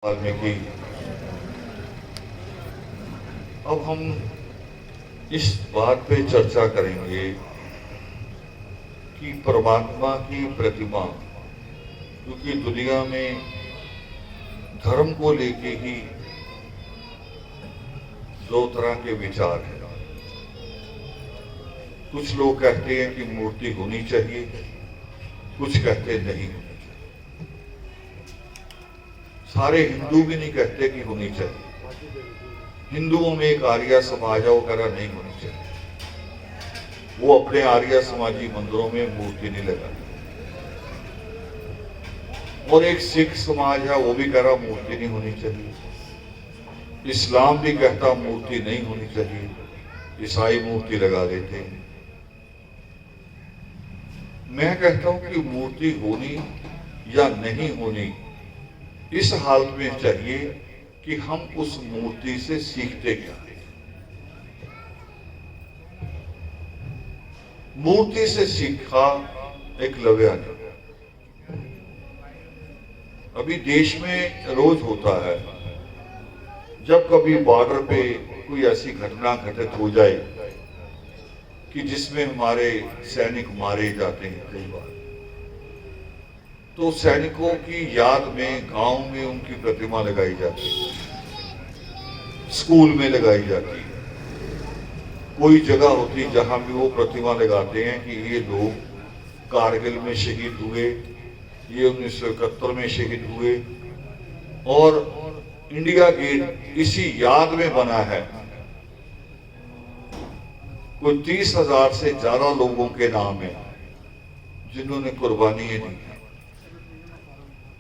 वाल्मीकि। अब हम इस बात पे चर्चा करेंगे कि परमात्मा की प्रतिमा, क्योंकि दुनिया में धर्म को लेके ही दो तरह के विचार हैं। कुछ लोग कहते हैं कि मूर्ति होनी चाहिए, कुछ कहते नहीं होनी चाहिए। सारे हिंदू भी नहीं कहते कि होनी चाहिए। हिंदुओं में एक आर्य समाज वगैरह नहीं होनी चाहिए। वो अपने आर्य समाजी मंदिरों में मूर्ति नहीं लगाते। और एक सिख समाज है, वो भी कह रहा मूर्ति नहीं होनी चाहिए। इस्लाम भी कहता मूर्ति नहीं होनी चाहिए। ईसाई मूर्ति लगा देते हैं। मैं कहता हूं कि मूर्ति होनी या नहीं होनी इस हालत में चाहिए कि हम उस मूर्ति से सीखते क्या हैं। मूर्ति से सीखा एकलव्य ने। अभी देश में रोज होता है, जब कभी बॉर्डर पे कोई ऐसी घटना घटित हो जाए कि जिसमें हमारे सैनिक मारे जाते हैं कई बार, तो सैनिकों की याद में गांव में उनकी प्रतिमा लगाई जाती है, स्कूल में लगाई जाती है। कोई जगह होती है जहां भी वो प्रतिमा लगाते हैं कि ये लोग कारगिल में शहीद हुए, ये 1971 में शहीद हुए। और इंडिया गेट इसी याद में बना है। कोई 30,000 से ज्यादा लोगों के नाम है जिन्होंने कुर्बानियां दी हैं।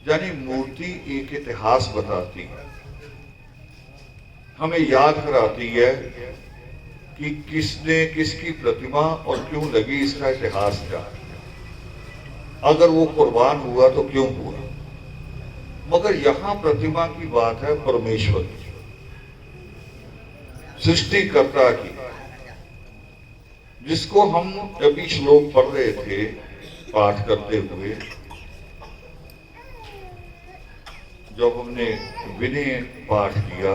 यानी मूर्ति एक इतिहास बताती है, हमें याद कराती है कि किसने किसकी प्रतिमा और क्यों लगी, इसका इतिहास क्या है। अगर वो कुर्बान हुआ तो क्यों हुआ। मगर यहां प्रतिमा की बात है परमेश्वर की, सृष्टिकर्ता की, जिसको हम अभी श्लोक पढ़ रहे थे पाठ करते हुए। जब हमने विनय पाठ किया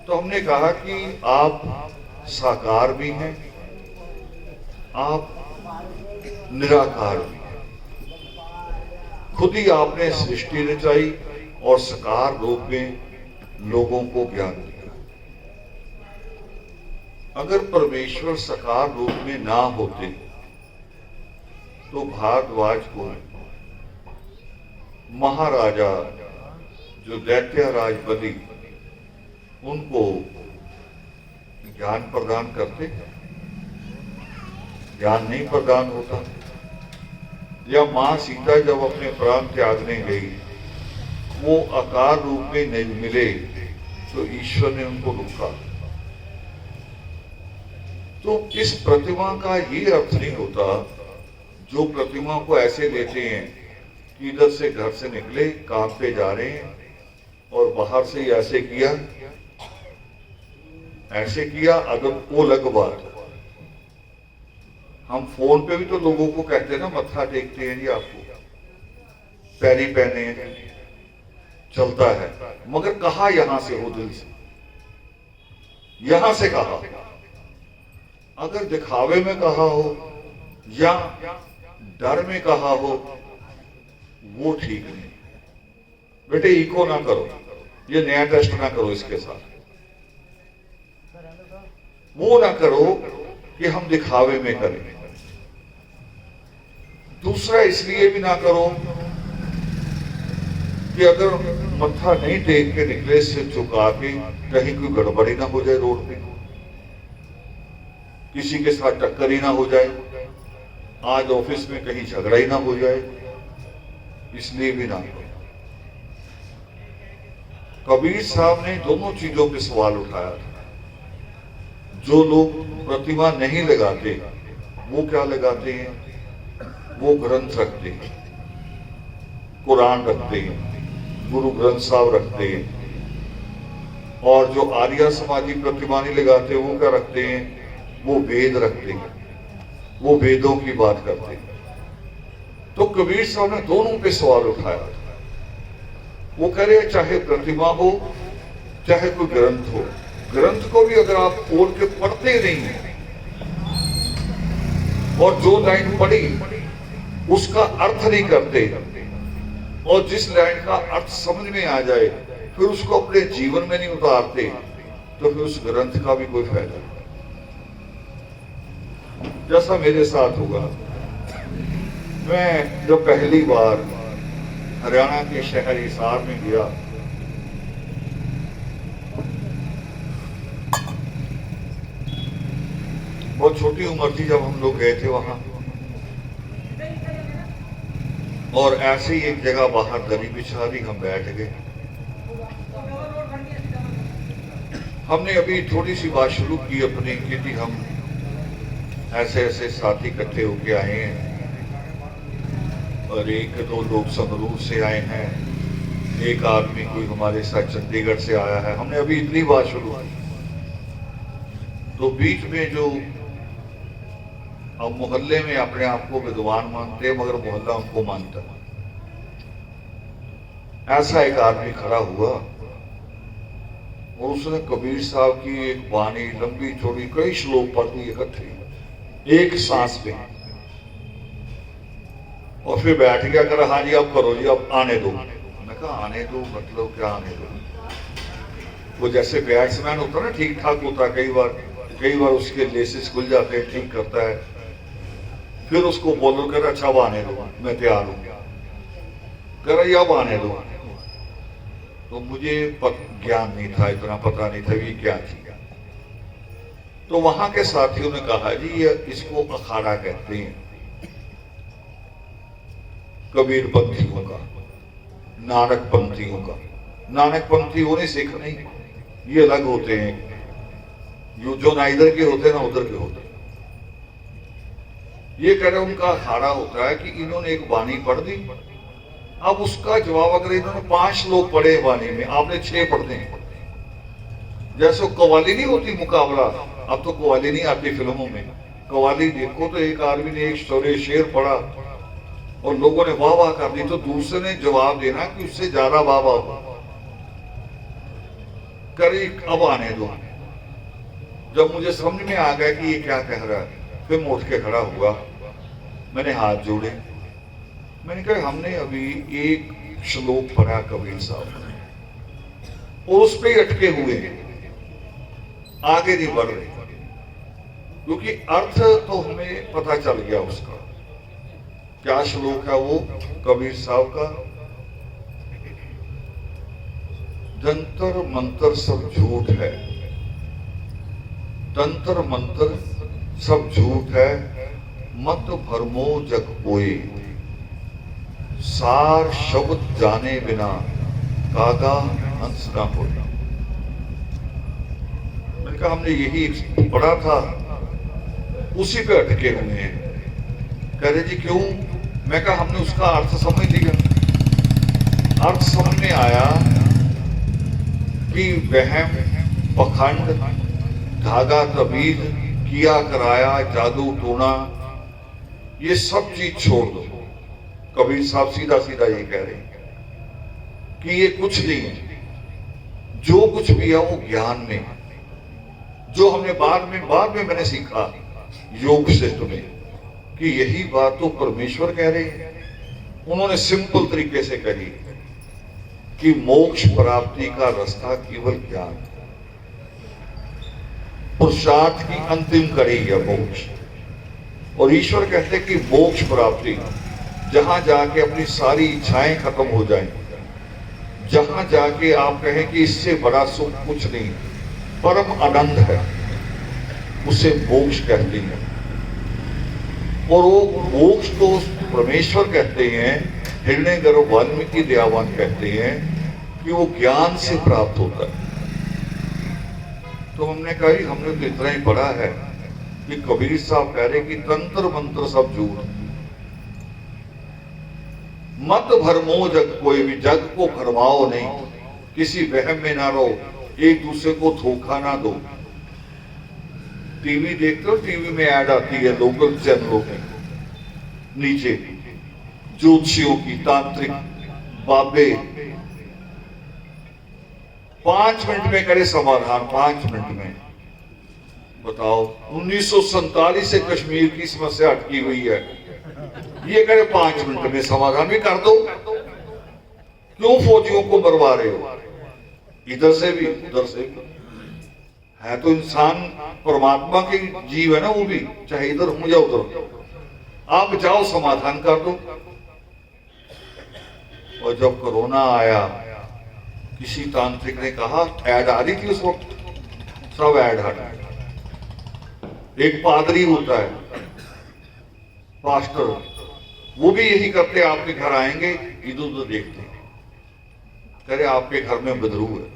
तो हमने कहा कि आप साकार भी हैं, आप निराकार भी हैं। खुद ही आपने सृष्टि रचाई और साकार रूप में लोगों को ज्ञान दिया। अगर परमेश्वर साकार रूप में ना होते तो भारद्वाज को महाराजा जो दैत्य राज बनी उनको ज्ञान प्रदान करते, ज्ञान नहीं प्रदान होता। या मां सीता जब अपने प्राण त्यागने गई, वो आकार रूप में नहीं मिले तो ईश्वर ने उनको रोका। तो इस प्रतिमा का ये अर्थ नहीं होता, जो प्रतिमा को ऐसे लेते हैं कि इधर से घर से निकले, काम पे जा रहे हैं और बाहर से ऐसे किया अदब को लग बात। हम फोन पे भी तो लोगों को कहते हैं ना, मत्था टेकते हैं जी, आपको पैरी पहने हैं, चलता है। मगर कहा यहां से हो, दिल से, यहां से कहा। अगर दिखावे में कहा हो या डर में कहा हो, वो ठीक नहीं। बेटे इको ना करो, ये नया टेस्ट ना करो, इसके साथ वो ना करो कि हम दिखावे में करें। दूसरा इसलिए भी ना करो कि अगर मत्था नहीं टेक के निकले, सिर झुका के, कहीं कोई गड़बड़ी ना हो जाए, रोड पे किसी के साथ टक्कर ही ना हो जाए, आज ऑफिस में कहीं झगड़ा ही ना हो जाए, इसलिए भी ना करो। कबीर साहब ने दोनों चीजों पे सवाल उठाया था। जो लोग प्रतिमा नहीं लगाते वो क्या लगाते हैं? वो ग्रंथ रखते हैं, कुरान रखते हैं, गुरु ग्रंथ साहब रखते हैं। और जो आर्य समाजी प्रतिमा नहीं लगाते वो क्या रखते हैं? वो वेद रखते हैं, वो वेदों की बात करते हैं। तो कबीर साहब ने दोनों पे सवाल उठाया था। वो कह रहे चाहे प्रतिमा हो चाहे कोई ग्रंथ हो, ग्रंथ को भी अगर आप खोल के पढ़ते नहीं हैं और जो लाइन पढ़ी उसका अर्थ नहीं करते और जिस लाइन का अर्थ समझ में आ जाए फिर उसको अपने जीवन में नहीं उतारते, तो फिर उस ग्रंथ का भी कोई फायदा नहीं। जैसा मेरे साथ हुआ, मैं जब पहली बार हरियाणा के शहर हिसार में गया, बहुत छोटी उम्र थी जब हम लोग गए थे वहां, और ऐसे ही एक जगह बाहर दरी बिछा दी, हम बैठ गए। हमने अभी थोड़ी सी बात शुरू की अपनी कि हम ऐसे ऐसे साथी इकट्ठे होके आए हैं और एक दो लोग संगरूर से आए हैं, एक आदमी कोई हमारे साथ चंडीगढ़ से आया है। हमने अभी इतनी बात शुरू की तो बीच में जो अब मोहल्ले में अपने आप को विद्वान मानते हैं मगर मोहल्ला उनको मानता है, ऐसा एक आदमी खड़ा हुआ और उसने कबीर साहब की एक वाणी लंबी चौड़ी कई श्लोक पढ़ दी इकट्ठी एक सांस में, और फिर बैठ गया, कर हाँ जी अब करो जी, अब आने दो। मैं कहा आने दो मतलब क्या आने दो? वो जैसे बैट्समैन होता है ना, ठीक ठाक होता है, कई बार उसके लेसेस खुल जाते हैं, ठीक करता है, फिर उसको बॉलर कर अच्छा अब आने दो, मैं तैयार हूं, कर अब आने दो। तो मुझे ज्ञान नहीं था, इतना पता नहीं था ये क्या चीज। तो वहां के साथियों ने कहा जी ये इसको अखाड़ा कहते हैं, कबीर पंथियों का, नानक पंथियों का। नानक पंथी होने सिख नहीं, ये अलग होते हैं, जो ना इधर के होते ना उधर के होते। ये कह रहे उनका अखाड़ा होता है कि इन्होंने एक वाणी पढ़ दी, अब उसका जवाब अगर इन्होंने 5 लोग पढ़े वाणी में, आपने 6 पढ़ दें। जैसे कवाली नहीं होती मुकाबला, अब तो कवाली नहीं आती फिल्मों में, कवाली देखो तो एक आदमी ने एक शेर पढ़ा और लोगों ने वाह वाह कर दी, तो दूसरे ने जवाब देना कि उससे ज्यादा वाह वाह हो, करे अब आने दो। जब मुझे समझ में आ गया कि ये क्या कह रहा है, फिर मैं उठ के खड़ा हुआ, मैंने हाथ जोड़े, मैंने कहा हमने अभी एक श्लोक पढ़ा कबीर साहब और उस पे अटके हुए हैं, आगे नहीं बढ़ रहे, क्योंकि अर्थ तो हमें पता चल गया उसका। क्या श्लोक है वो कबीर साहब का? जंतर मंतर सब झूठ है, तंत्र मंत्र सब झूठ है, मत भरमो जग कोई, सार शब्द जाने बिना कागा हंस ना हो। मैंने कहा हमने यही पढ़ा था, उसी पे अटके हुए हैं। कह रहे जी क्यों? मैं कहा हमने उसका अर्थ समझ लिया, अर्थ समझ में आया कि वहम पखंड धागा तबीज किया कराया जादू टोना ये सब चीज छोड़ दो। कबीर साहब सीधा सीधा ये कह रहे हैं कि ये कुछ नहीं है, जो कुछ भी है वो ज्ञान में, जो हमने बाद में मैंने सीखा योग से तुम्हें कि यही बात तो परमेश्वर कह रहे हैं। उन्होंने सिंपल तरीके से कही कि मोक्ष प्राप्ति का रास्ता केवल ज्ञान, पुरुषार्थ की अंतिम कड़ी है मोक्ष। और ईश्वर कहते हैं कि मोक्ष प्राप्ति, जहां जाके अपनी सारी इच्छाएं खत्म हो जाएं, जहां जाके आप कहें कि इससे बड़ा सुख कुछ नहीं, परम आनंद है, उसे मोक्ष कहते हैं। और वो मोक्ष को परमेश्वर कहते हैं, हिरण्यगर्भ वाल्मीकि दयावान कहते हैं कि वो ज्ञान से प्राप्त होता है। तो हमने कहा हमने तो इतना ही पढ़ा है कि कबीर साहब कह रहे कि तंत्र मंत्र सब झूठ, मत भरमो जग कोई भी, जग को भरमाओ नहीं, किसी वहम में ना रहो, एक दूसरे को धोखा ना दो। टीवी देखते हो, टीवी में ऐड आती है लोकल चैनलों की, नीचे ज्योतिषियों की, तांत्रिक बाबे 5 मिनट में करे समाधान, 5 मिनट में। बताओ, 1947 से कश्मीर की समस्या अटकी हुई है, ये करे 5 मिनट में समाधान भी कर दो। क्यों फौजियों को मरवा रहे हो? इधर से भी उधर से भी। है तो इंसान परमात्मा के जीव है ना, वो भी, चाहे इधर हो या उधर। आप जाओ समाधान कर दो। और जब कोरोना आया, किसी तांत्रिक ने कहा, ऐड आ रही थी उस वक्त, सब ऐड हटा। एक पादरी होता है, पास्टर, वो भी यही करते, आपके घर आएंगे, इधर उधर देखते, करे आपके घर में बदरू है।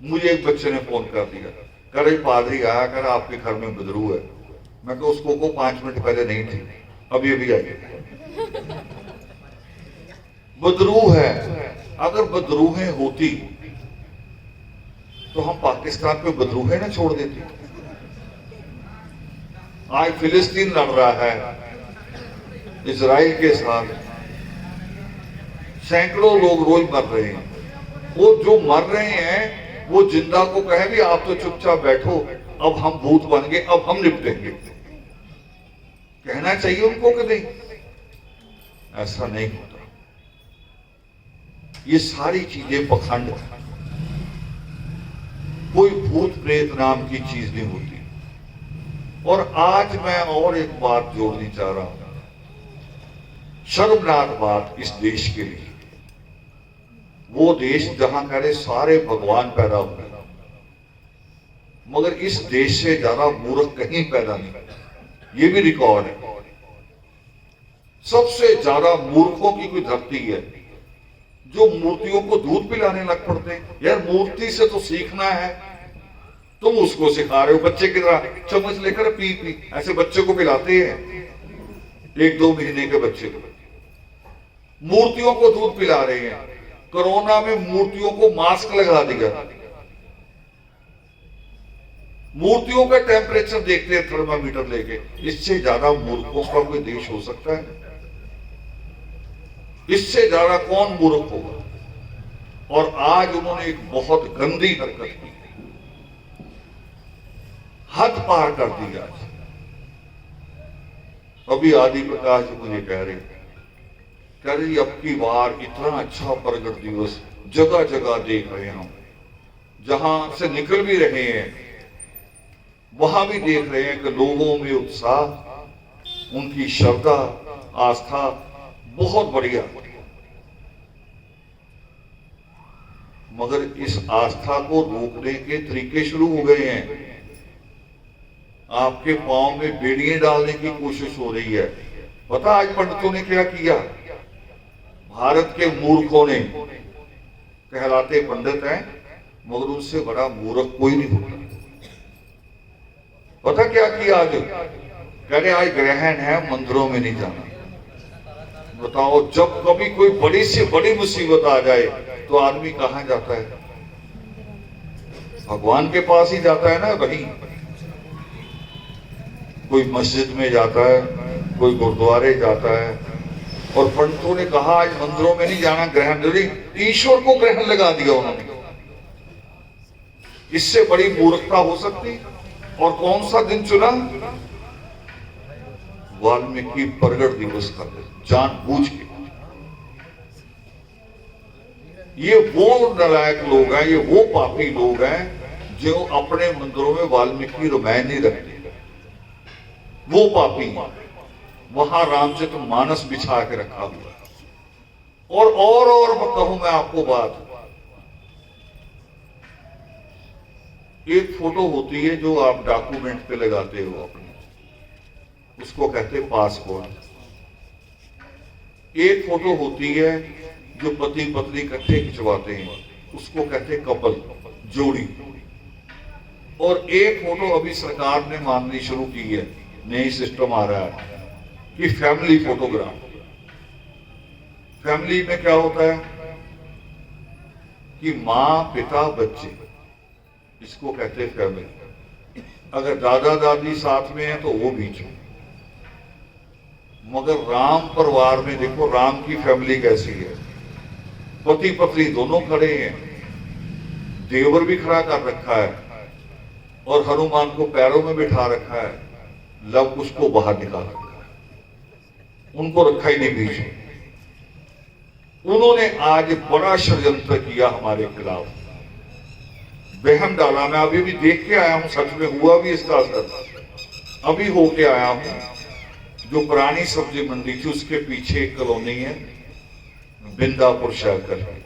मुझे एक बच्चे ने फोन कर दिया, करे पादरी आया, करे आपके घर में बदरू है। मैं कहा उसको को 5 मिनट पहले नहीं थी, अब ये भी आई। बदरू है। अगर बदरूहें होती तो हम पाकिस्तान पे बदरूहें ना छोड़ देते। आज फिलिस्तीन लड़ रहा है इजराइल के साथ, सैकड़ों लोग रोज मर रहे हैं। वो जो मर रहे हैं वो जिंदा को कहे भी आप तो चुपचाप बैठो, अब हम भूत बन गए, अब हम निपटेंगे। कहना चाहिए उनको कि नहीं, ऐसा नहीं होता। ये सारी चीजें पखंड है। कोई भूत प्रेत नाम की चीज नहीं होती। और आज मैं और एक बात जोड़नी चाह रहा हूं, शर्मनाक बात इस देश के लिए। वो देश जहां करे सारे भगवान पैदा हुए, मगर इस देश से ज्यादा मूर्ख कहीं पैदा नहीं। ये भी रिकॉर्ड है। सबसे ज्यादा मूर्खों की कोई धरती है, जो मूर्तियों को दूध पिलाने लग पड़ते हैं। यार मूर्ति से तो सीखना है, तुम उसको सिखा रहे हो बच्चे की तरह, चम्मच लेकर पी पी, ऐसे बच्चे को पिलाते हैं, 1-2 महीने के बच्चे को मूर्तियों को दूध पिला रहे हैं। कोरोना में मूर्तियों को मास्क लगा दिया, मूर्तियों का टेम्परेचर देखते हैं थर्मामीटर लेके। इससे ज्यादा मूर्खों का कोई देश हो सकता है? इससे ज्यादा कौन मूर्ख होगा? और आज उन्होंने एक बहुत गंदी हरकत की, हद पार कर दी। आज अभी आदि प्रकाश जी मुझे कह रहे अब की बार इतना अच्छा प्रगट दिवस जगह जगह देख रहे हैं हम, जहां से निकल भी रहे हैं वहां भी देख रहे हैं कि लोगों में उत्साह, उनकी श्रद्धा, आस्था बहुत बढ़िया। मगर इस आस्था को रोकने के तरीके शुरू हो गए हैं। आपके पांव में बेड़ियां डालने की कोशिश हो रही है। पता आज पंडितों ने क्या किया? भारत के मूर्खों ने, कहलाते पंडित हैं मगर उनसे बड़ा मूर्ख कोई नहीं होता। पता क्या किया आज? कह रहे आज ग्रहण है, मंदिरों में नहीं जाना। बताओ, जब कभी कोई बड़ी से बड़ी मुसीबत आ जाए तो आदमी कहां जाता है? भगवान के पास ही जाता है ना। वहीं कोई मस्जिद में जाता है, कोई गुरुद्वारे जाता है। और पंडितों ने कहा आज मंदिरों में नहीं जाना, ग्रहण। ईश्वर को ग्रहण लगा दिया उन्होंने। इससे बड़ी मूर्खता हो सकती? और कौन सा दिन चुना? वाल्मीकि प्रगट दिवस का दिन, जानबूझ के। ये वो नालायक लोग हैं, ये वो पापी लोग हैं जो अपने मंदिरों में वाल्मीकि रामायण नहीं रखते। वो पापी हैं। वहां रामचरित मानस बिछा के रखा हुआ। और कहूं मैं आपको बात, एक फोटो होती है जो आप डॉक्यूमेंट पे लगाते हो अपने, उसको कहते हैं पासपोर्ट। एक फोटो होती है जो पति पत्नी इकट्ठे खिंचवाते हैं, उसको कहते हैं कपल, जोड़ी। और एक फोटो अभी सरकार ने माननी शुरू की है, नई सिस्टम आ रहा है कि फैमिली फोटोग्राफ। फैमिली में क्या होता है कि मां, पिता, बच्चे, इसको कहते हैं फैमिली। अगर दादा दादी साथ में है तो वो बीच में। मगर राम परिवार में देखो राम की फैमिली कैसी है, पति पत्नी दोनों खड़े हैं, देवर भी खड़ा कर रखा है और हनुमान को पैरों में बिठा रखा है, लव कुश को बाहर निकाल रखा है, उनको रखा ही नहीं बीच में। उन्होंने आज बड़ा षड्यंत्र किया हमारे खिलाफ, वहम डाला। मैं अभी भी देख के आया हूं, सच में हुआ भी इसका असर। अभी होके आया हूं, जो पुरानी सब्जी मंडी थी उसके पीछे एक कॉलोनी है बिंदापुर शहर करके,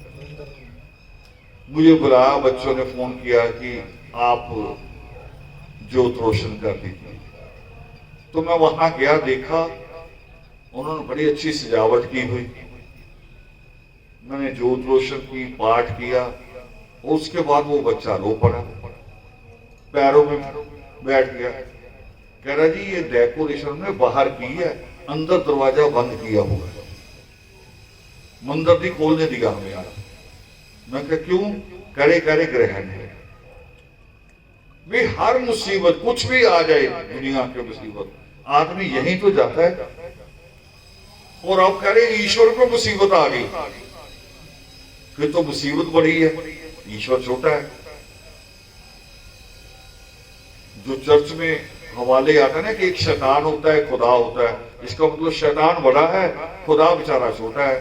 मुझे बुलाया, बच्चों ने फोन किया कि आप ज्योत रोशन कर दीजिए। तो मैं वहां गया, देखा उन्होंने बड़ी अच्छी सजावट की हुई, मैंने ज्योत रोशन की, पाठ किया। उसके बाद वो बच्चा रो पड़ा, पैरों में बैठ गया, कह रहा जी ये डेकोरेशन ने बाहर की है, अंदर दरवाजा बंद किया हुआ है, मंदिर नहीं खोलने दिया हमें यार। मैं कहा क्यों? करे करे ग्रहण है। भी हर मुसीबत कुछ भी आ जाए दुनिया की मुसीबत, आदमी यहीं तो जाता है। और अब कह रहे ईश्वर को मुसीबत आ गई, फिर तो मुसीबत बड़ी है, ईश्वर छोटा है। जो चर्च में हवाले आता है ना कि एक शैतान होता है, खुदा होता है, इसका मतलब शैतान बड़ा है, खुदा बेचारा छोटा है।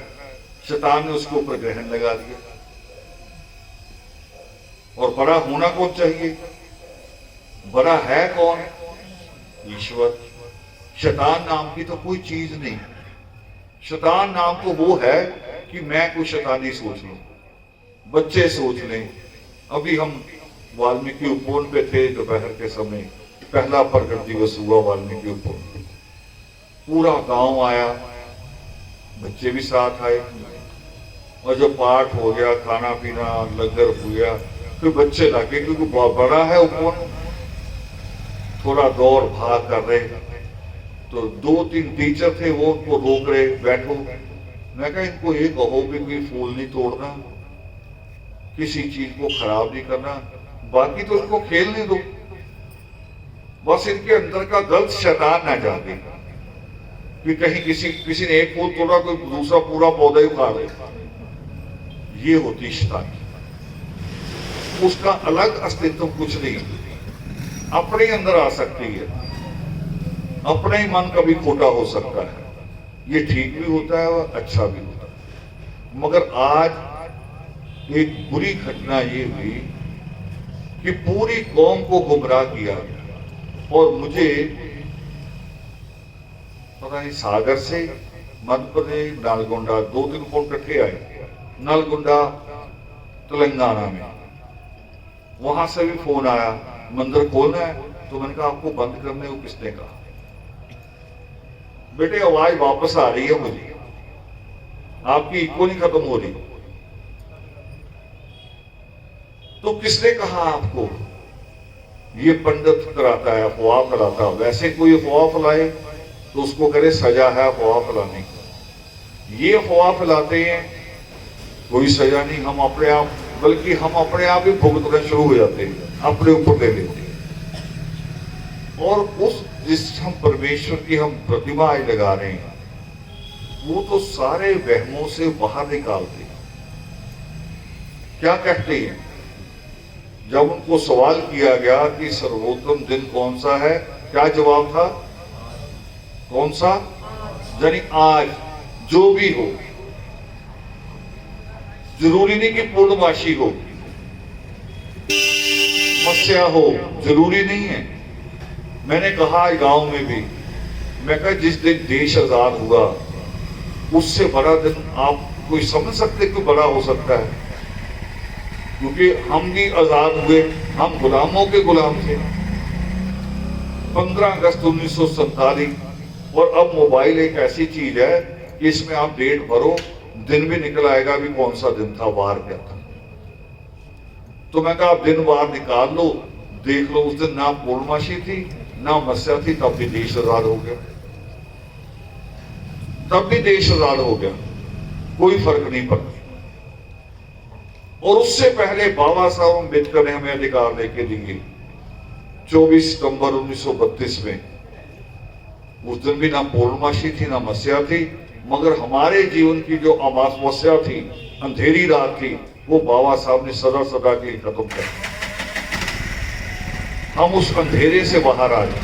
शैतान ने उसके ऊपर ग्रहण लगा दिया। और बड़ा होना कौन चाहिए? बड़ा है कौन? ईश्वर। शैतान नाम की तो कोई चीज नहीं। शैतान नाम तो वो है कि मैं कोई शैतानी सोच लूं, बच्चे सोच लें। अभी हम वाल्मीकि उपवन पे थे, दोपहर के समय पहला प्रकट दिवस हुआ वाल्मीकि उपवन, पूरा गांव आया, बच्चे भी साथ आए, और जब पाठ हो गया, खाना पीना लंगर हो गया, फिर बच्चे लगे क्योंकि बहुत बड़ा है उपवन, थोड़ा दौड़ भाग कर रहे। तो 2-3 टीचर थे, वो उनको रोक रहे, बैठो। मैं कहा इनको ये कहो कि कोई फूल नहीं तोड़ना, किसी चीज को खराब नहीं करना, बाकी तो उनको खेलने दो, बस इनके अंदर का गलत शैतान ना जाए कि कहीं किसी ने एक फूल तोड़ा, कोई दूसरा पूरा पौधा ही उखाड़ दे। ये होती शैतानी, उसका अलग अस्तित्व कुछ नहीं, अपने अंदर आ सकती है, अपना ही मन कभी खोटा हो सकता है, ये ठीक भी होता है और अच्छा भी होता है। मगर आज एक बुरी घटना ये हुई कि पूरी कौम को गुमराह किया गया। और मुझे पता नहीं सागर से मध्य प्रदेश नालगोंडा 2-3 फोन इकट्ठे आए, नालगोंडा तेलंगाना में, वहां से भी फोन आया मंदिर खोलना है। तो मैंने कहा आपको बंद करने को किसने कहा? बेटे आवाज वापस आ रही है मुझे, आपकी इको नहीं खत्म हो रही। तो किसने कहा आपको? ये पंडित कराता है, अफवाह फैलाता। वैसे कोई अफवाह फैलाए तो उसको करे सजा है अफवाह फैलाने की। ये अफवाह फैलाते हैं, कोई सजा नहीं, हम अपने आप, बल्कि हम अपने आप ही भुगतना शुरू हो जाते हैं, अपने ऊपर ले लेते हैं। और उस जिस हम परमेश्वर की हम प्रतिमा आज लगा रहे हैं, वो तो सारे वहमों से बाहर निकालते हैं। क्या कहते हैं? जब उनको सवाल किया गया कि सर्वोत्तम दिन कौन सा है, क्या जवाब था? कौन सा? यानी आज जो भी हो, जरूरी नहीं कि पूर्णमासी हो, मत्स्या हो, जरूरी नहीं है। मैंने कहा गांव में भी, मैं कहा जिस दिन देश आजाद हुआ उससे बड़ा दिन आप कोई समझ सकते कोई बड़ा हो सकता है? क्योंकि हम भी आजाद हुए, हम गुलामों के गुलाम थे। 15 अगस्त 1947, और अब मोबाइल एक ऐसी चीज है कि इसमें आप डेट भरो, दिन भी निकल आएगा भी कौन सा दिन था, वार क्या था। तो मैं कहा आप दिन वार निकाल लो, देख लो, उस दिन ना पूर्णमासी थी ना मत्स्या थी, तब भी देश आजाद हो गया, तब भी देश आजाद हो गया, कोई फर्क नहीं पड़ा। और उससे पहले बाबा साहब अम्बेडकर ने हमें अधिकार लेके दिए 24 सितंबर 1932 में। उस दिन भी ना पूर्णमासी थी ना मत्स्या थी, मगर हमारे जीवन की जो अमावस्या थी, अंधेरी रात थी, वो बाबा साहब ने सदा सदा के लिए खत्म कर दिया। हम उस अंधेरे से बाहर आ गए,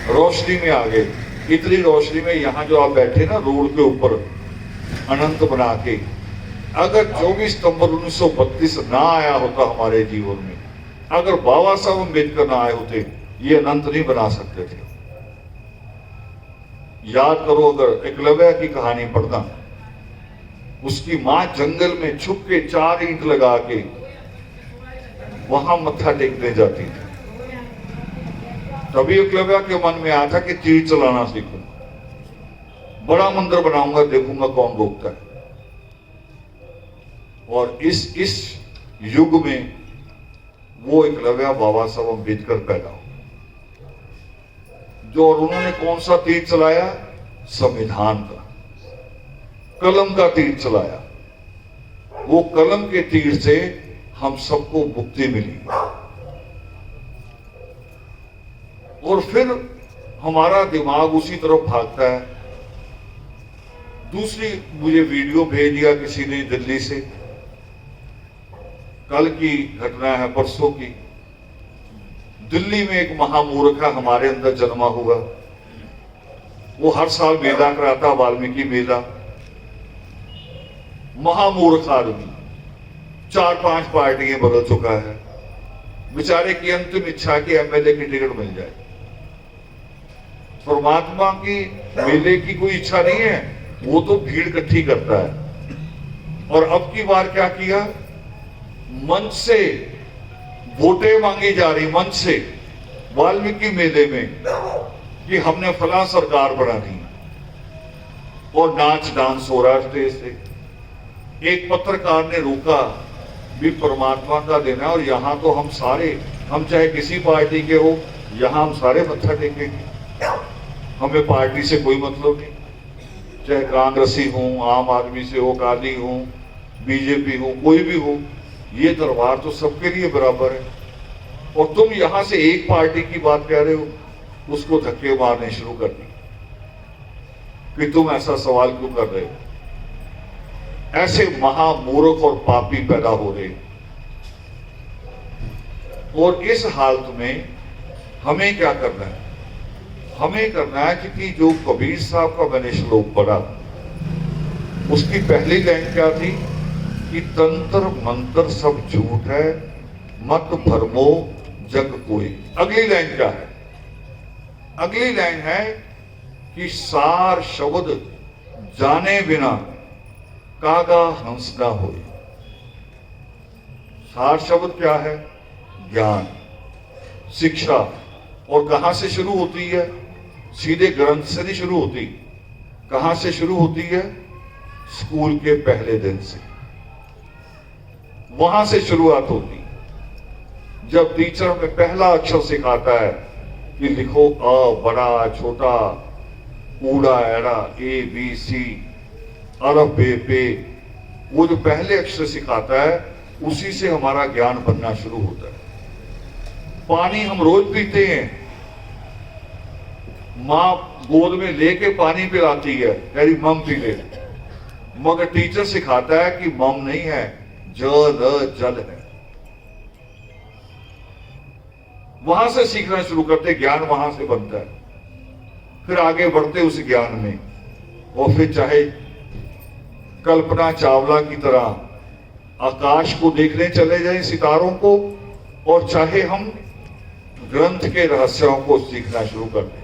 रोशनी में आ गए। इतनी रोशनी में यहाँ जो आप बैठे ना रोड के ऊपर अनंत बना के, अगर 24 सितंबर 1932 ना आया होता हमारे जीवन में, अगर बाबा साहब अम्बेडकर ना आए होते, ये अनंत नहीं बना सकते थे। याद करो, अगर एकलव्य की कहानी पढ़ना, उसकी मां जंगल में छुप के 4 ईंट लगा के वहां मत्था टेकने जाती थी। तभी एकलव्य के मन में आया था कि तीर चलाना सीखूंगा, बड़ा मंदिर बनाऊंगा, देखूंगा कौन रोकता है। और इस युग में वो एकलव्य बाबा साहब अम्बेडकर पैदा हुए, जो और उन्होंने कौन सा तीर चलाया? संविधान का, कलम का तीर चलाया। वो कलम के तीर से हम सबको मुक्ति मिली। और फिर हमारा दिमाग उसी तरफ भागता है। दूसरी मुझे वीडियो भेज दिया किसी ने दिल्ली से, कल की घटना है, परसों की। दिल्ली में एक महामूर्ख हमारे अंदर जन्मा हुआ, वो हर साल मेला कराता, वाल्मीकि मेला। महामूर्ख आदमी, 4-5 पार्टियां बदल चुका है, बेचारे की अंतिम इच्छा की एमएलए की टिकट मिल जाए। परमात्मा की मेले की कोई इच्छा नहीं है, वो तो भीड़ इकट्ठी करता है। और अब की बार क्या किया? मंच से वोटें मांगी जा रही, मंच से वाल्मीकि मेले में, कि हमने फला सरकार बनानी, और नाच डांस हो रहा स्टेज से। एक पत्रकार ने रोका, भी परमात्मा का देना, और यहां तो हम सारे, हम चाहे किसी पार्टी के हो, यहां हम सारे मत्था टेकेंगे, हमें पार्टी से कोई मतलब नहीं, चाहे कांग्रेसी हो, आम आदमी से हो, अकाली हो, बीजेपी हो, कोई भी हो, ये दरबार तो सबके लिए बराबर है। और तुम यहां से एक पार्टी की बात कह रहे हो, उसको धक्के मारने शुरू कर दी कि तुम ऐसा सवाल क्यों कर रहे हो। ऐसे महामूर्ख और पापी पैदा हो रहे। और इस हालत में हमें क्या करना है? हमें करना है कि जो कबीर साहब का मैंने श्लोक पढ़ा, उसकी पहली लाइन क्या थी? कि तंत्र मंत्र सब झूठ है, मत भरमो जग कोई। अगली लाइन क्या है? अगली लाइन है कि सार शब्द जाने बिना कागा हंस ना होए। सार शब्द क्या है? ज्ञान, शिक्षा। और कहां से शुरू होती है? सीधे ग्रंथ से नहीं शुरू होती। कहां से शुरू होती है? स्कूल के पहले दिन से, वहां से शुरुआत होती। जब टीचर में पहला अक्षर सिखाता है कि लिखो अ बड़ा छोटा, ऊड़ा एड़ा, ए बी सी, अरब बे पे, वो जो पहले अक्षर सिखाता है, उसी से हमारा ज्ञान बनना शुरू होता है। पानी हम रोज पीते हैं, मां गोद में लेके पानी पिलाती है, यानी मम पी ले, मगर टीचर सिखाता है कि मम नहीं है, जल है। वहां से सीखना शुरू करते, ज्ञान वहां से बनता है। फिर आगे बढ़ते उस ज्ञान में, और फिर चाहे कल्पना चावला की तरह आकाश को देखने चले जाएं, सितारों को, और चाहे हम ग्रंथ के रहस्यों को सीखना शुरू कर दें,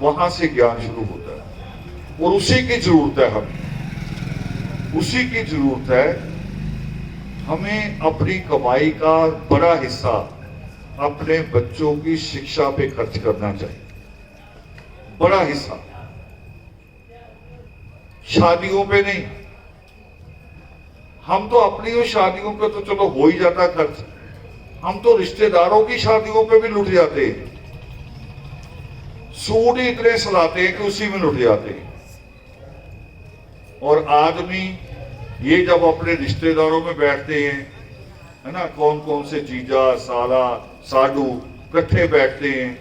वहां से ज्ञान शुरू होता है। और उसी की जरूरत है, हमें उसी की जरूरत है। हमें अपनी कमाई का बड़ा हिस्सा अपने बच्चों की शिक्षा पे खर्च करना चाहिए, बड़ा हिस्सा। शादियों पे नहीं। हम तो अपनी शादियों पे तो चलो हो ही जाता खर्च, हम तो रिश्तेदारों की शादियों पे भी लुट जाते हैं। सूट ही इतने सलाते हैं कि उसी में लुट जाते हैं। और आदमी ये जब अपने रिश्तेदारों में बैठते हैं, है ना, कौन कौन से जीजा साला साडू इकट्ठे बैठते हैं,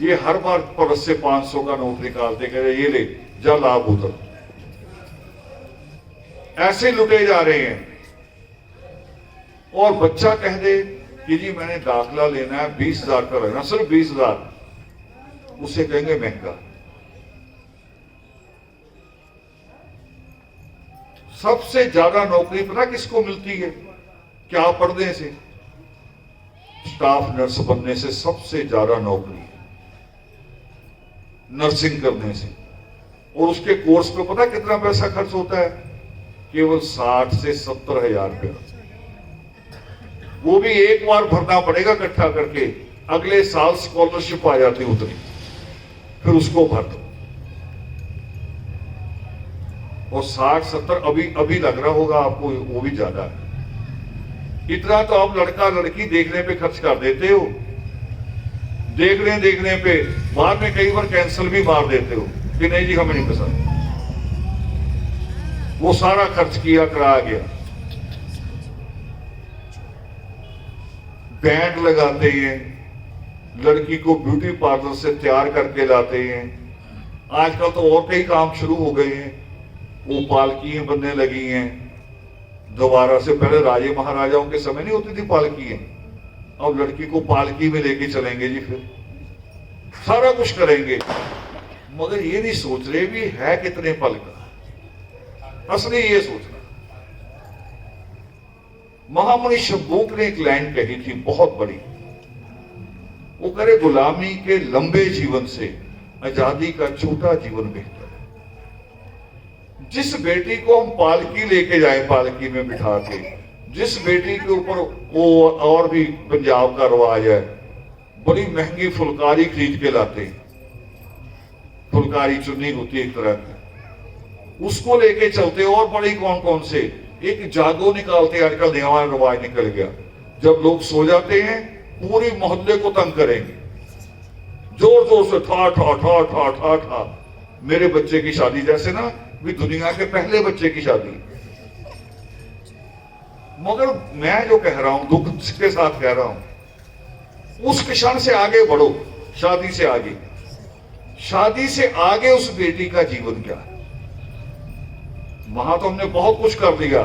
ये हर बार परस से 500 का नोट निकालते, कह रहे ये ले जा लाभ उधर। ऐसे लुटे जा रहे हैं। और बच्चा कह दे कि जी मैंने दाखला लेना है 20,000 का लेना, सिर्फ 20,000, उसे कहेंगे महंगा। सबसे ज्यादा नौकरी पता किसको मिलती है? क्या पढ़ने से? स्टाफ नर्स बनने से सबसे ज्यादा नौकरी है, नर्सिंग करने से। और उसके कोर्स पे पता कितना पैसा खर्च होता है? केवल 60 से 70,000 रुपया। वो भी एक बार भरना पड़ेगा इकट्ठा करके, अगले साल स्कॉलरशिप आ जाती उतनी, फिर उसको भर दो। और 60-70 अभी लग रहा होगा आपको वो भी ज्यादा है। इतना तो आप लड़का लड़की देखने पे खर्च कर देते हो, देखने पे बाद में कई बार कैंसिल भी मार देते हो कि नहीं जी हमें नहीं पसंद। वो सारा खर्च किया कराया गया। बैंड लगाते हैं, लड़की को ब्यूटी पार्लर से तैयार करके लाते हैं। आजकल तो और कई काम शुरू हो गए हैं, वो पालकियां बनने लगी हैं दोबारा से। पहले राजे महाराजाओं के समय नहीं होती थी पालकियां, अब लड़की को पालकी में लेके चलेंगे जी, फिर सारा कुछ करेंगे। मगर ये नहीं सोच रहे भी है कितने पल का, असली ये सोचना। महामुनि शब्बोक ने एक लाइन कही थी बहुत बड़ी, वो करे गुलामी के लंबे जीवन से आजादी का छोटा जीवन बेहतर है। जिस बेटी को हम पालकी लेके जाए, पालकी में बिठा के, जिस बेटी के ऊपर वो और भी पंजाब का रिवाज है, बड़ी महंगी फुलकारी खरीद के लाते, फुलकारी चुन्नी होती है एक तरह की, उसको लेके चलते। और बड़ी कौन कौन से, एक जागो निकालते, आजकल नया रिवाज निकल गया, जब लोग सो जाते हैं पूरी मोहल्ले को तंग करेंगे, जोर जोर से ठा ठा ठा ठा ठा ठा। मेरे बच्चे की शादी जैसे ना भी दुनिया के पहले बच्चे की शादी। मगर मैं जो कह रहा हूं, दुख के साथ कह रहा हूं, उस क्षण से आगे बढ़ो, शादी से आगे, शादी से आगे उस बेटी का जीवन क्या है। वहां तो हमने बहुत कुछ कर दिया,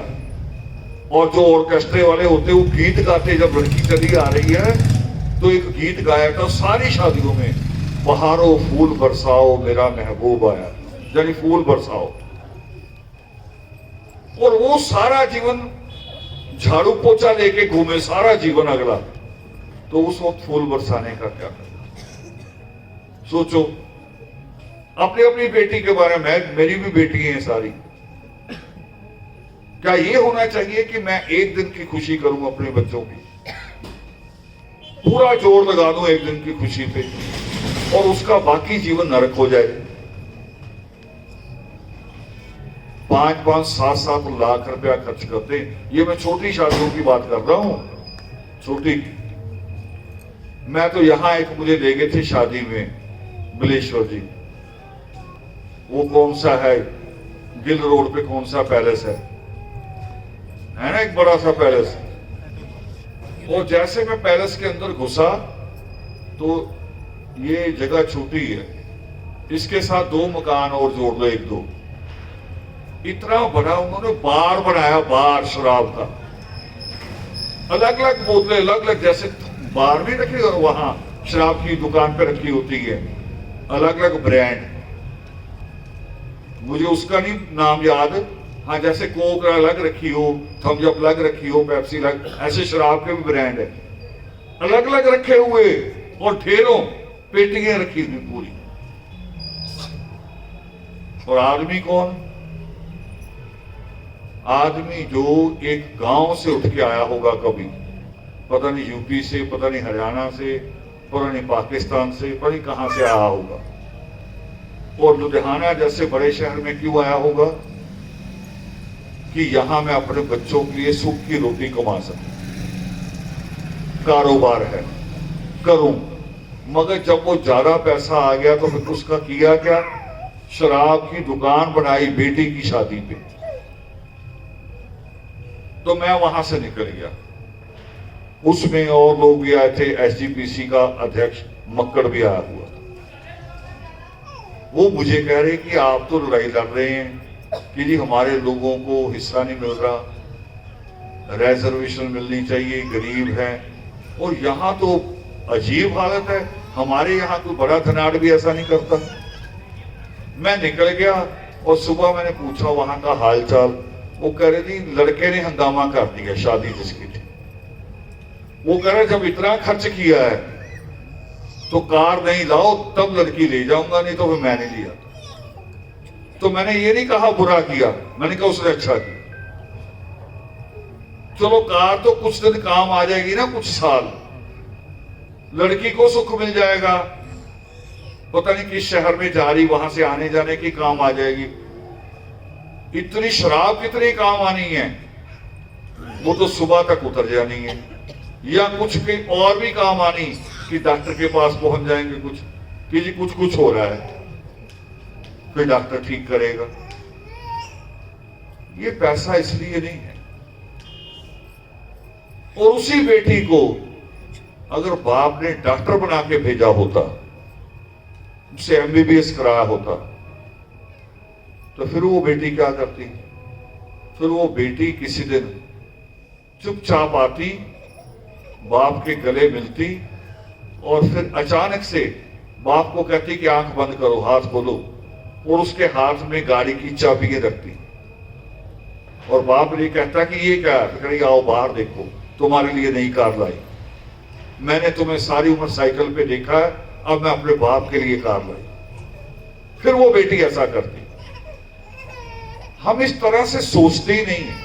और जो ऑर्केस्ट्रे वाले होते वो गीत गाते, जब लड़की चली आ रही है तो एक गीत गाया था सारी शादियों में, बहारों फूल बरसाओ मेरा महबूब आया, यानी फूल बरसाओ। और वो सारा जीवन झाड़ू पोछा लेके घूमे, सारा जीवन अगला, तो उस वक्त फूल बरसाने का क्या करना। सोचो अपनी अपनी बेटी के बारे में, मेरी भी बेटी है सारी। क्या ये होना चाहिए कि मैं एक दिन की खुशी करूं अपने बच्चों की, पूरा जोर लगा दूं एक दिन की खुशी पे, और उसका बाकी जीवन नरक हो जाए। 5-5, 7-7 लाख रुपया खर्च करते हैं। ये मैं छोटी शादियों की बात कर रहा हूं, छोटी। मैं तो यहां एक मुझे ले गए थे शादी में, बिलेश्वर जी, वो कौन सा है, गिल रोड पे कौन सा पैलेस है ना, एक बड़ा सा पैलेस। और जैसे मैं पैलेस के अंदर घुसा तो ये जगह छोटी है, इसके साथ 2 मकान और जोड़ लो, 1-2। इतना बड़ा उन्होंने बार बनाया, बार शराब का, अलग अलग बोतलें, अलग अलग, जैसे बार नहीं रखी और वहां शराब की दुकान पे रखी होती है, अलग अलग ब्रांड। मुझे उसका नहीं नाम याद, हाँ, जैसे कोक अलग रखी हो, थम्स अप अलग रखी हो, पेप्सी अलग, ऐसे शराब के भी ब्रांड है, अलग अलग रखे हुए, और ढेरों पेटियां रखी हुई पूरी। और आदमी कौन? आदमी जो एक गांव से उठ के आया होगा कभी, पता नहीं यूपी से, पता नहीं हरियाणा से, पता नहीं पाकिस्तान से, पता नहीं कहां से आया होगा, और लुधियाना जैसे बड़े शहर में क्यों आया होगा कि यहां मैं अपने बच्चों के लिए सुख की रोटी कमा सकूं, कारोबार है, करूं। मगर जब वो ज्यादा पैसा आ गया तो फिर उसका किया क्या, शराब की दुकान बनाई बेटी की शादी पे। तो मैं वहां से निकल गया। उसमें और लोग भी आए थे, एसजीपीसी का अध्यक्ष मक्कड़ भी आया हुआ था। वो मुझे कह रहे कि आप तो लड़ाई लड़ रहे हैं, कि जी हमारे लोगों को हिस्सा नहीं मिल रहा, रिजर्वेशन मिलनी चाहिए, गरीब है। और यहाँ तो अजीब हालत है, हमारे यहाँ कोई बड़ा धनाढ़ भी ऐसा नहीं करता। मैं निकल गया और सुबह मैंने पूछा वहां का हालचाल। वो कह रहे थी लड़के ने हंगामा कर दिया शादी जिसकी थी। वो कह रहे जब इतना खर्च किया है तो कार नहीं लाओ तब लड़की ले जाऊंगा, नहीं तो फिर मैं नहीं लिया। तो मैंने ये नहीं कहा बुरा किया, मैंने कहा उसने अच्छा किया। चलो कार तो कुछ दिन काम आ जाएगी ना, कुछ साल, लड़की को सुख मिल जाएगा, पता नहीं किस शहर में जा रही, वहां से आने जाने की काम आ जाएगी। इतनी शराब कितनी काम आनी है, वो तो सुबह तक उतर जानी है। या कुछ भी और भी काम आनी कि डॉक्टर के पास पहुंच जाएंगे कुछ कि जी कुछ कुछ हो रहा है, फिर डॉक्टर ठीक करेगा। ये पैसा इसलिए नहीं है। और उसी बेटी को अगर बाप ने डॉक्टर बना के भेजा होता, उसे एमबीबीएस कराया होता, तो फिर वो बेटी क्या करती? फिर वो बेटी किसी दिन चुपचाप आती, बाप के गले मिलती और फिर अचानक से बाप को कहती कि आंख बंद करो, हाथ खोलो, और उसके हाथ में गाड़ी की चाबियां रखती। और बाप ने कहता कि ये क्या है? कहीं आओ बाहर देखो, तुम्हारे लिए नई कार लाई, मैंने तुम्हें सारी उम्र साइकिल पे देखा है, अब मैं अपने बाप के लिए कार लाई। फिर वो बेटी ऐसा करती। हम इस तरह से सोचते ही नहीं है,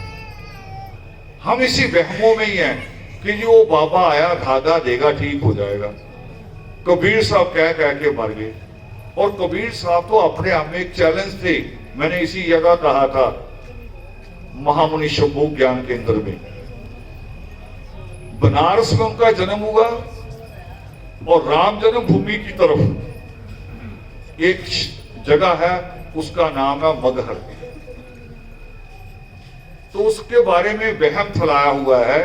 हम इसी वहमों में ही हैं कि जी वो बाबा आया धागा देगा ठीक हो जाएगा। कबीर साहब कह कह के मर गए। और कबीर साहब तो अपने आप में एक चैलेंज थे। मैंने इसी जगह कहा था महामुनि शंभू ज्ञान केंद्र में, बनारस में उनका जन्म हुआ और राम जन्मभूमि की तरफ एक जगह है, उसका नाम है मगहर। तो उसके बारे में वहम फैलाया हुआ है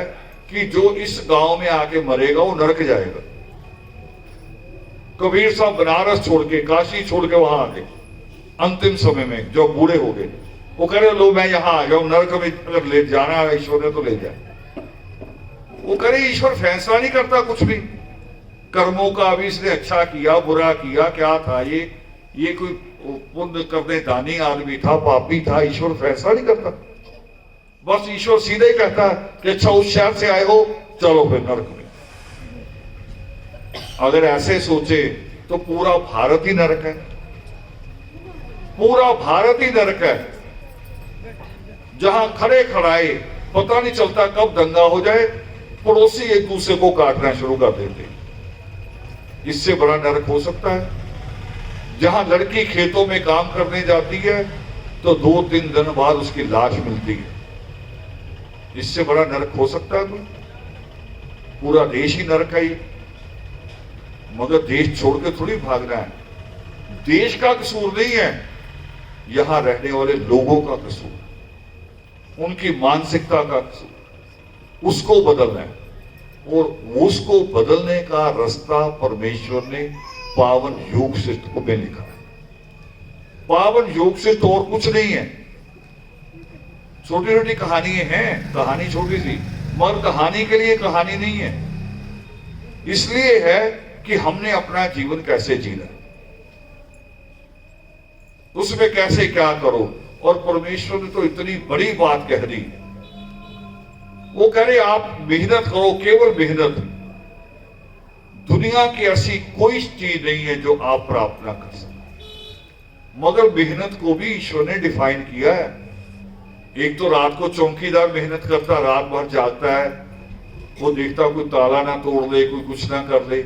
कि जो इस गांव में आके मरेगा वो नरक जाएगा। कबीर साहब बनारस छोड़ के, काशी छोड़ के वहां आ गए अंतिम समय में, जो बूढ़े हो गए। वो कह रहे लो मैं यहां आ गया, नरक में अगर ले जाना है ईश्वर ने तो ले जाए। वो कह रहे ईश्वर फैसला नहीं करता कुछ भी, कर्मों का भी इसने अच्छा किया बुरा किया, क्या था ये कोई पुण्य करने दानी आदमी था, पापी था, ईश्वर फैसला नहीं करता। बस ईश्वर सीधे ही कहता है कि अच्छा उस शहर से आए हो, चलो फिर नरक में। अगर ऐसे सोचे तो पूरा भारत ही नरक है, पूरा भारत ही नरक है, जहां खड़े खड़ाए पता नहीं चलता कब दंगा हो जाए, पड़ोसी एक दूसरे को काटना शुरू कर देते। इससे बड़ा नरक हो सकता है? जहां लड़की खेतों में काम करने जाती है तो 2-3 दिन बाद उसकी लाश मिलती है। इससे बड़ा नरक हो सकता है कोई? पूरा देश ही नरक है। मगर देश छोड़ के थोड़ी भागना है। देश का कसूर नहीं है, यहां रहने वाले लोगों का कसूर, उनकी मानसिकता का कसूर, उसको बदलना है। और उसको बदलने का रास्ता परमेश्वर ने पावन योग सिद्ध में लिखा है। पावन योग सिद्ध और कुछ नहीं है, छोटी छोटी कहानी हैं, कहानी छोटी सी, मगर कहानी के लिए कहानी नहीं है। इसलिए है कि हमने अपना जीवन कैसे जीना, उसमें कैसे क्या करो। और परमेश्वर ने तो इतनी बड़ी बात कह दी। वो कह रहे आप मेहनत करो, केवल मेहनत। दुनिया की ऐसी कोई चीज नहीं है जो आप प्राप्त ना कर सकते, मगर मेहनत को भी ईश्वर ने डिफाइन किया है। एक तो रात को चौकीदार मेहनत करता, रात भर जागता है, वो देखता कोई ताला ना तोड़ ले, कोई कुछ ना कर ले।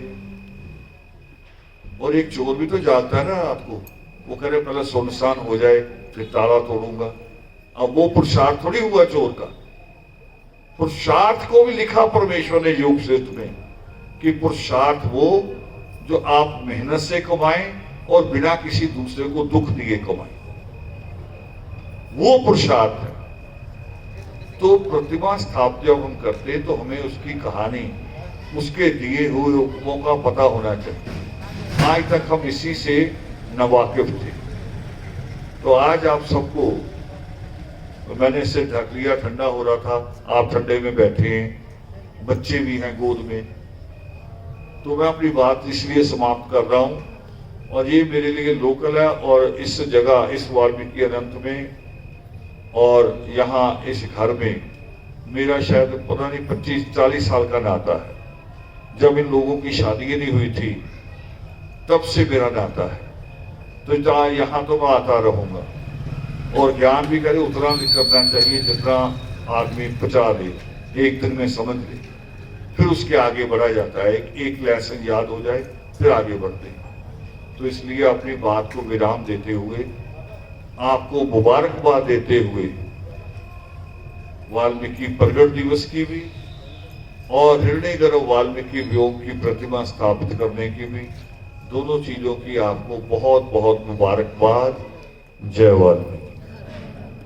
और एक चोर भी तो जागता है ना रात को, वो कह रहे पहले सुनसान हो जाए फिर ताला तोड़ूंगा। अब वो पुरुषार्थ थोड़ी हुआ चोर का। पुरुषार्थ को भी लिखा परमेश्वर ने योग सिद्ध में कि पुरुषार्थ वो जो आप मेहनत से कमाएं और बिना किसी दूसरे को दुख दिए कमाएं, वो पुरुषार्थ है। तो प्रतिमा स्थापित जब हम करते हैं तो हमें उसकी कहानी, उसके दिए हुए हुक्मों का पता होना चाहिए। आज तक हम इसी से नावाकिफ थे। तो आज आप सबको तो मैंने इससे ढक लिया, ठंडा हो रहा था, आप ठंडे में बैठे हैं, बच्चे भी हैं गोद में, तो मैं अपनी बात इसलिए समाप्त कर रहा हूं। और ये मेरे लिए लोकल है, और इस जगह, इस वाल्मीकि अनंत में और यहाँ इस घर में मेरा शायद पता नहीं 25-40 साल का नाता है। जब इन लोगों की शादी नहीं हुई थी तब से मेरा नाता है, तो यहाँ तो मैं आता रहूंगा। और ज्ञान भी करे उतना करना चाहिए जितना आदमी पचा ले, एक दिन में समझ ले, फिर उसके आगे बढ़ा जाता है। एक लेसन याद हो जाए फिर आगे बढ़ते हैं। तो इसलिए अपनी बात को विराम देते हुए, आपको मुबारकबाद देते हुए, वाल्मीकि प्रगट दिवस की भी और हिरण्यगर्भ वाल्मीकि व्योम की प्रतिमा स्थापित करने की भी, दोनों चीजों की आपको बहुत बहुत मुबारकबाद। जय वाल्मीकि।